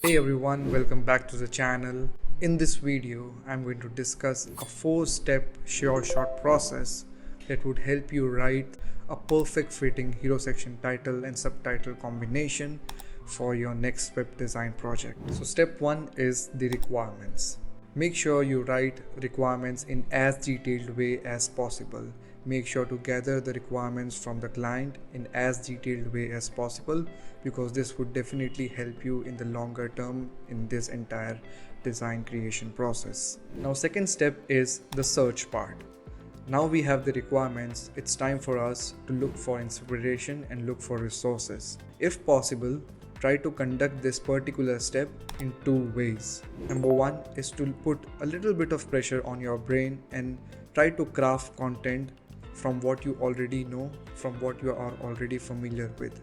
Hey everyone, welcome back to the channel. In this video, I'm going to discuss a 4-step short process that would help you write a perfect fitting hero section title and subtitle combination for your next web design project. So step 1 is the requirements. Make sure you write requirements in as detailed way as possible. Make sure to gather the requirements from the client in as detailed way as possible, because this would definitely help you in the longer term in this entire design creation process. Now, second step is the search part. Now we have the requirements, it's time for us to look for inspiration and look for resources. If possible, try to conduct this particular step in 2 ways. Number 1 is to put a little bit of pressure on your brain and try to craft content from what you already know, from what you are already familiar with.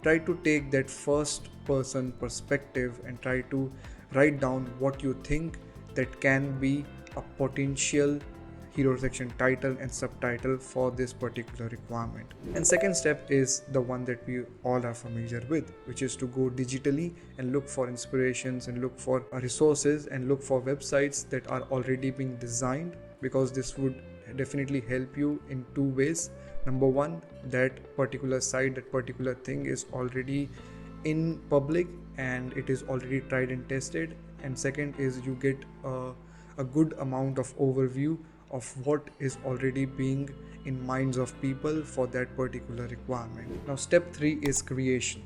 Try to take that first person perspective and try to write down what you think that can be a potential hero section title and subtitle for this particular requirement. And second step is the one that we all are familiar with, which is to go digitally and look for inspirations and look for resources and look for websites that are already being designed, because this would definitely help you in 2 ways. Number 1, that particular site, that particular thing is already in public and it is already tried and tested. And second is you get a good amount of overview of what is already being in minds of people for that particular requirement. Now step 3 is creation.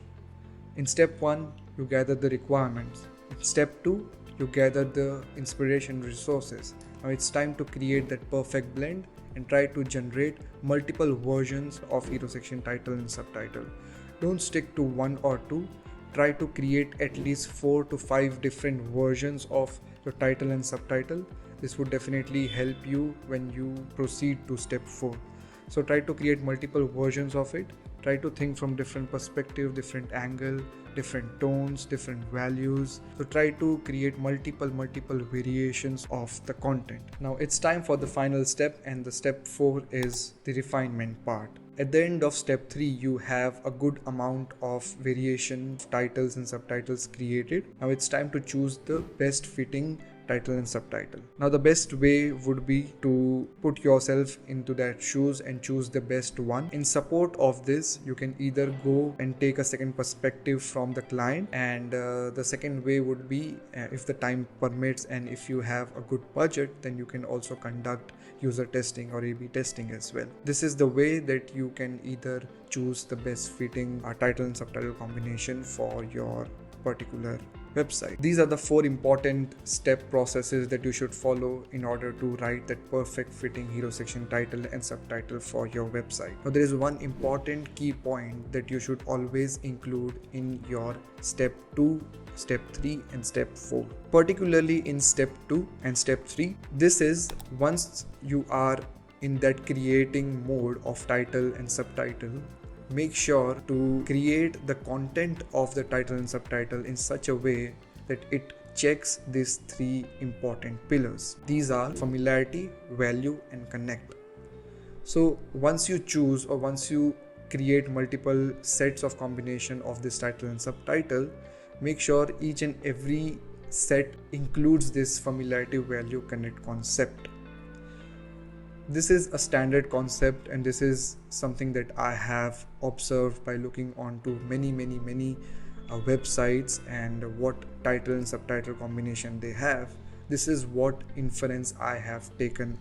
In step 1, you gather the requirements. In step 2, you gather the inspiration resources. Now it's time to create that perfect blend and try to generate multiple versions of hero section title and subtitle. Don't stick to 1 or 2. Try to create at least 4 to 5 different versions of your title and subtitle. This would definitely help you when you proceed to step 4. So try to create multiple versions of it. Try to think from different perspective, different angle, different tones, different values. So try to create multiple variations of the content. Now it's time for the final step, and the step 4 is the refinement part. At the end of step 3, you have a good amount of variation of titles and subtitles created. Now it's time to choose the best fitting title and subtitle. Now the best way would be to put yourself into that shoes and choose the best one. In support of this, you can either go and take a second perspective from the client, and the second way would be, if the time permits and if you have a good budget, then you can also conduct user testing or A/B testing as well. This is the way that you can either choose the best fitting title and subtitle combination for your particular website. These are the 4 important step processes that you should follow in order to write that perfect fitting hero section title and subtitle for your website. Now there is one important key point that you should always include in your step 2, step 3 and step 4. Particularly in step 2 and step 3, this is once you are in that creating mode of title and subtitle, make sure to create the content of the title and subtitle in such a way that it checks these 3 important pillars. These are familiarity, value and connect. So once you choose or once you create multiple sets of combination of this title and subtitle, make sure each and every set includes this familiarity, value, connect concept. This is a standard concept, and this is something that I have observed by looking onto many websites and what title and subtitle combination they have. This is what inference I have taken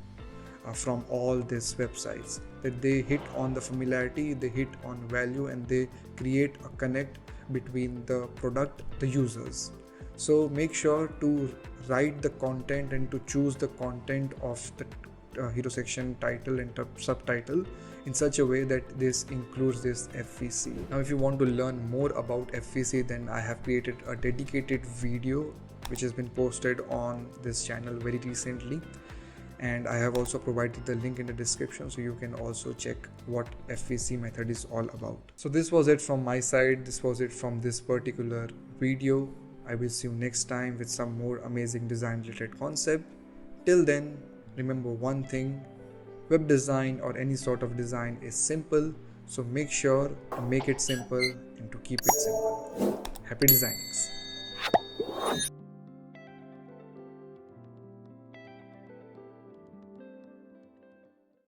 from all these websites, that they hit on the familiarity, they hit on value, and they create a connect between the product, the users. So make sure to write the content and to choose the content of the hero section title and subtitle in such a way that this includes this FVC. Now if you want to learn more about FVC, then I have created a dedicated video which has been posted on this channel very recently, and I have also provided the link in the description, so you can also check what FVC method is all about. So this was it from my side. This was it from this particular video. I will see you next time with some more amazing design related concept. Till then, remember one thing: web design or any sort of design is simple, so make sure to make it simple and to keep it simple. Happy designings.